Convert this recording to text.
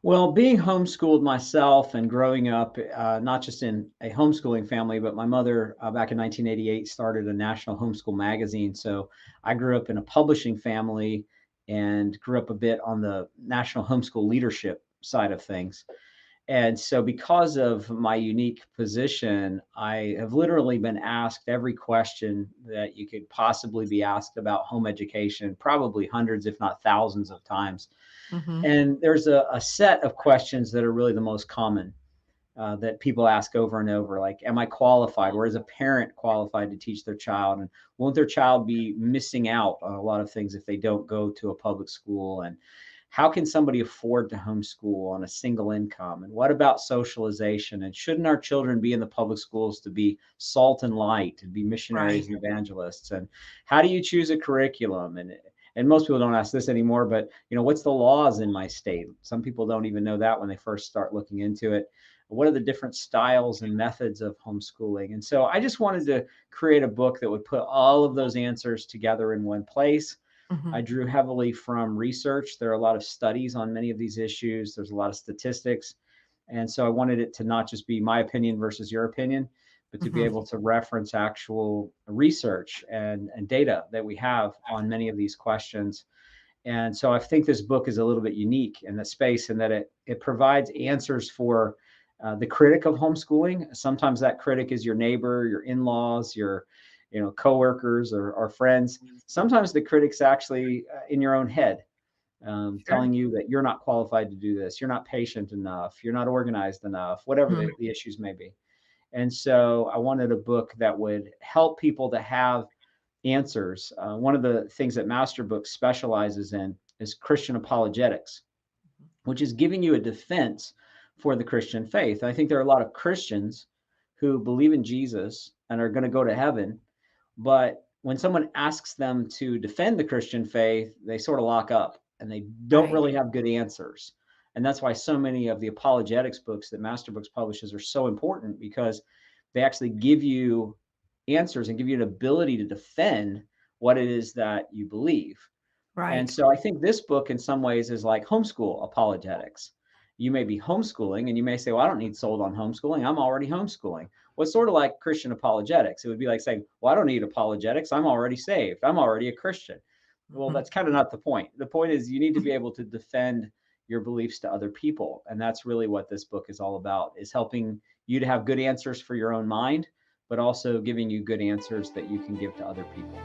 Well, being homeschooled myself and growing up, not just in a homeschooling family, but my mother back in 1988 started a national homeschool magazine. So I grew up in a publishing family and grew up a bit on the national homeschool leadership side of things. And so, because of my unique position, I have literally been asked every question that you could possibly be asked about home education, probably hundreds, if not thousands of times. Hmm. And there's a set of questions that are really the most common that people ask over and over, like, am I qualified? Or is a parent qualified to teach their child? And won't their child be missing out on a lot of things if they don't go to a public school? And how can somebody afford to homeschool on a single income? And what about socialization? And shouldn't our children be in the public schools to be salt and light and be missionaries Right. and evangelists? And how do you choose a curriculum? And most people don't ask this anymore, but what's the laws in my state? Some people don't even know that when they first start looking into it. What are the different styles and methods of homeschooling? And so I just wanted to create a book that would put all of those answers together in one place. Hmm. I drew heavily from research. There are a lot of studies on many of these issues. There's a lot of statistics. And so I wanted it to not just be my opinion versus your opinion, but to be Hmm. able to reference actual research and data that we have on many of these questions. And so I think this book is a little bit unique in the space in that it provides answers for the critic of homeschooling. Sometimes that critic is your neighbor, your in-laws, your coworkers or friends. Sometimes the critic's actually in your own head, Sure. telling you that you're not qualified to do this, you're not patient enough, you're not organized enough, whatever Mhm. the issues may be. And so I wanted a book that would help people to have answers. One of the things that masterbooks specializes in is Christian apologetics, which is giving you a defense for the Christian faith. I think there are a lot of Christians who believe in Jesus and are going to go to heaven, but when someone asks them to defend the Christian faith, they sort of lock up and they don't Right. really have good answers. And that's why so many of the apologetics books that Masterbooks publishes are so important, because they actually give you answers and give you an ability to defend what it is that you believe. And Right. so I think this book in some ways is like homeschool apologetics. You may be homeschooling and you may say, well, I don't need sold on homeschooling. I'm already homeschooling. Well, it's sort of like Christian apologetics. It would be like saying, well, I don't need apologetics. I'm already saved. I'm already a Christian. Well, Hmm. that's kind of not the point. The point is you need to be able to defend your beliefs to other people. And that's really what this book is all about, is helping you to have good answers for your own mind, but also giving you good answers that you can give to other people.